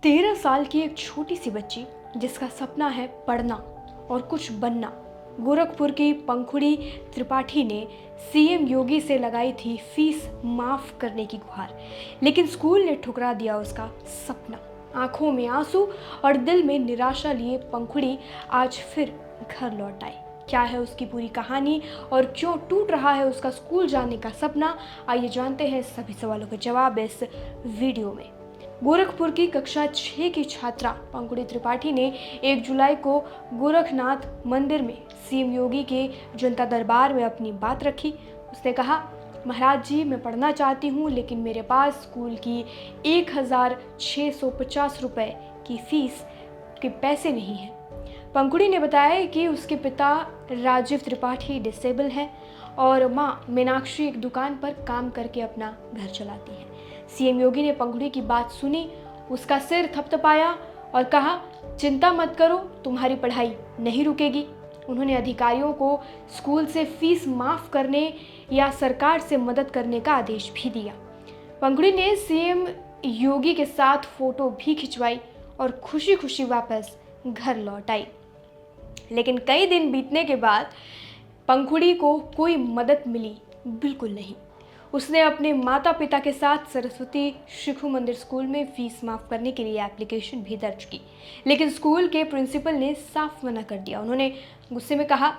13 साल की एक छोटी सी बच्ची जिसका सपना है पढ़ना और कुछ बनना, गोरखपुर की पंखुड़ी त्रिपाठी ने सीएम योगी से लगाई थी फीस माफ करने की गुहार, लेकिन स्कूल ने ठुकरा दिया उसका सपना। आंखों में आंसू और दिल में निराशा लिए पंखुड़ी आज फिर घर लौट आई। क्या है उसकी पूरी कहानी और क्यों टूट रहा है उसका स्कूल जाने का सपना, आइए जानते हैं सभी सवालों के जवाब इस वीडियो में। गोरखपुर की कक्षा 6 की छात्रा पंखुड़ी त्रिपाठी ने 1 जुलाई को गोरखनाथ मंदिर में सीएम योगी के जनता दरबार में अपनी बात रखी। उसने कहा, महाराज जी, मैं पढ़ना चाहती हूँ, लेकिन मेरे पास स्कूल की 1650 रुपए की फीस के पैसे नहीं हैं। पंखुड़ी ने बताया कि उसके पिता राजीव त्रिपाठी डिसेबल हैं और माँ मीनाक्षी एक दुकान पर काम करके अपना घर चलाती हैं। सीएम योगी ने पंखुड़ी की बात सुनी, उसका सिर थपथपाया और कहा, चिंता मत करो, तुम्हारी पढ़ाई नहीं रुकेगी। उन्होंने अधिकारियों को स्कूल से फीस माफ करने या सरकार से मदद करने का आदेश भी दिया। पंखुड़ी ने सीएम योगी के साथ फोटो भी खिंचवाई और खुशी खुशी वापस घर लौट आई। लेकिन कई दिन बीतने के बाद पंखुड़ी को कोई मदद मिली बिल्कुल नहीं। उसने अपने माता पिता के साथ सरस्वती शिशु मंदिर स्कूल में फीस माफ करने के लिए एप्लीकेशन भी दर्ज की, लेकिन स्कूल के प्रिंसिपल ने साफ मना कर दिया। उन्होंने गुस्से में कहा,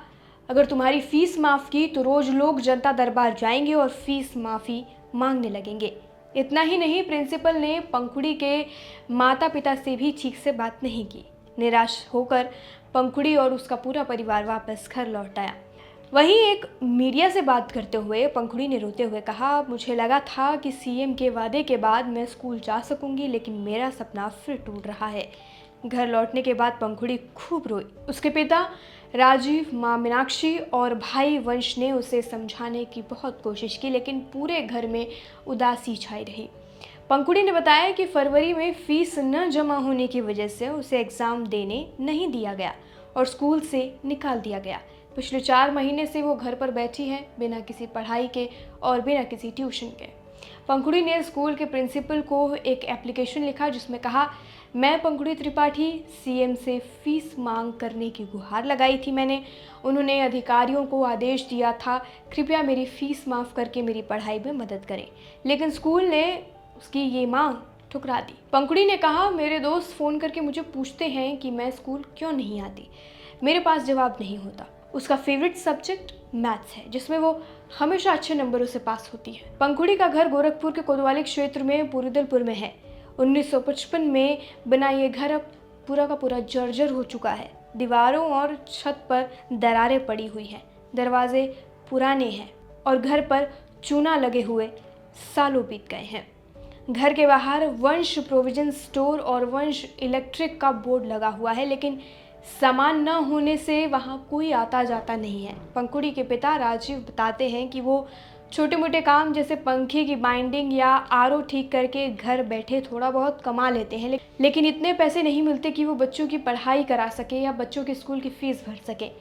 अगर तुम्हारी फीस माफ की तो रोज लोग जनता दरबार जाएंगे और फीस माफी मांगने लगेंगे। इतना ही नहीं, प्रिंसिपल ने पंखुड़ी के माता पिता से भी ठीक से बात नहीं की। निराश होकर पंखुड़ी और उसका पूरा परिवार वापस घर लौट आया। वहीं एक मीडिया से बात करते हुए पंखुड़ी ने रोते हुए कहा, मुझे लगा था कि सीएम के वादे के बाद मैं स्कूल जा सकूंगी, लेकिन मेरा सपना फिर टूट रहा है। घर लौटने के बाद पंखुड़ी खूब रोई। उसके पिता राजीव, माँ मीनाक्षी और भाई वंश ने उसे समझाने की बहुत कोशिश की, लेकिन पूरे घर में उदासी छाई रही। पंखुड़ी ने बताया कि फरवरी में फीस न जमा होने की वजह से उसे एग्ज़ाम देने नहीं दिया गया और स्कूल से निकाल दिया गया। पिछले 4 महीने से वो घर पर बैठी है, बिना किसी पढ़ाई के और बिना किसी ट्यूशन के। पंखुड़ी ने स्कूल के प्रिंसिपल को एक एप्लीकेशन लिखा जिसमें कहा, मैं पंखुड़ी त्रिपाठी सीएम से फीस मांग करने की गुहार लगाई थी मैंने। उन्होंने अधिकारियों को आदेश दिया था, कृपया मेरी फीस माफ़ करके मेरी पढ़ाई में मदद करें, लेकिन स्कूल ने उसकी ये मांग ठुकरा दी। पंखुड़ी ने कहा, मेरे दोस्त फ़ोन करके मुझे पूछते हैं कि मैं स्कूल क्यों नहीं आती। मेरे पास जवाब नहीं होता। उसका फेवरेट सब्जेक्ट मैथ्स है, जिसमें वो हमेशा अच्छे नंबरों से पास होती है। पंखुड़ी का घर गोरखपुर के कोतवाली क्षेत्र में पुरुदलपुर में है। 1955 में बना ये घर अब पूरा का पूरा जर्जर हो चुका है। दीवारों और छत पर दरारें पड़ी हुई हैं, दरवाजे पुराने हैं और घर पर चूना लगे हुए सालों बीत गए हैं। घर के बाहर वंश प्रोविजन स्टोर और वंश इलेक्ट्रिक का बोर्ड लगा हुआ है, लेकिन सामान न होने से वहाँ कोई आता जाता नहीं है। पंखुड़ी के पिता राजीव बताते हैं कि वो छोटे मोटे काम जैसे पंखे की बाइंडिंग या आरओ ठीक करके घर बैठे थोड़ा बहुत कमा लेते हैं, लेकिन इतने पैसे नहीं मिलते कि वो बच्चों की पढ़ाई करा सके या बच्चों की स्कूल की फीस भर सके।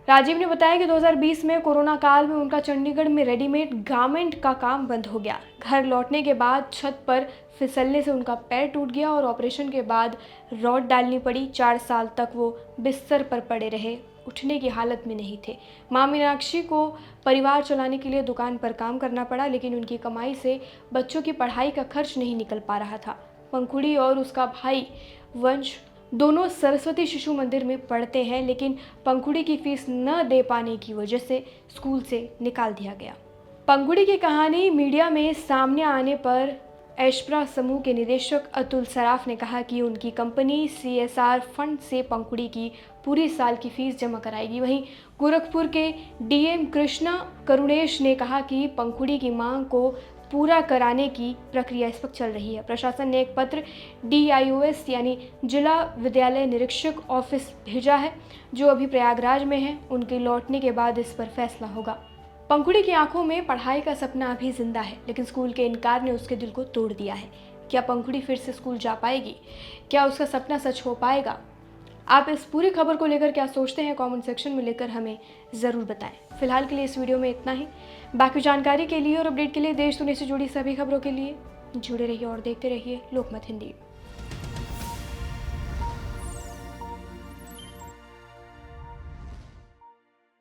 राजीव ने बताया कि 2020 में कोरोना काल में उनका चंडीगढ़ में रेडीमेड गारमेंट का काम बंद हो गया। घर लौटने के बाद छत पर फिसलने से उनका पैर टूट गया और ऑपरेशन के बाद रॉड डालनी पड़ी। 4 साल तक वो बिस्तर पर पड़े रहे, उठने की हालत में नहीं थे। माँ मीनाक्षी को परिवार चलाने के लिए दुकान पर काम करना पड़ा, लेकिन उनकी कमाई से बच्चों की पढ़ाई का खर्च नहीं निकल पा रहा था। पंखुड़ी और उसका भाई वंश दोनों सरस्वती शिशु मंदिर में पढ़ते हैं, लेकिन पंखुड़ी की फीस न दे पाने की वजह से स्कूल से निकाल दिया गया। पंखुड़ी की कहानी मीडिया में सामने आने पर ऐश्वर्या समूह के निदेशक अतुल सराफ ने कहा कि उनकी कंपनी CSR फंड से पंखुड़ी की पूरी साल की फीस जमा कराएगी। वहीं गोरखपुर के DM कृष्णा करुणेश ने कहा कि पंखुड़ी की मांग को पूरा कराने की प्रक्रिया इस वक्त चल रही है। प्रशासन ने एक पत्र DIOS यानी जिला विद्यालय निरीक्षक ऑफिस भेजा है, जो अभी प्रयागराज में है। उनके लौटने के बाद इस पर फैसला होगा। पंखुड़ी की आंखों में पढ़ाई का सपना अभी जिंदा है, लेकिन स्कूल के इनकार ने उसके दिल को तोड़ दिया है। क्या पंखुड़ी फिर से स्कूल जा पाएगी? क्या उसका सपना सच हो पाएगा? आप इस पूरी खबर को लेकर क्या सोचते हैं, कमेंट सेक्शन में लेकर हमें ज़रूर बताएं। फिलहाल के लिए इस वीडियो में इतना ही। बाकी जानकारी के लिए और अपडेट के लिए देश दुनिया से जुड़ी सभी खबरों के लिए जुड़े रहिए और देखते रहिए लोकमत हिंदी।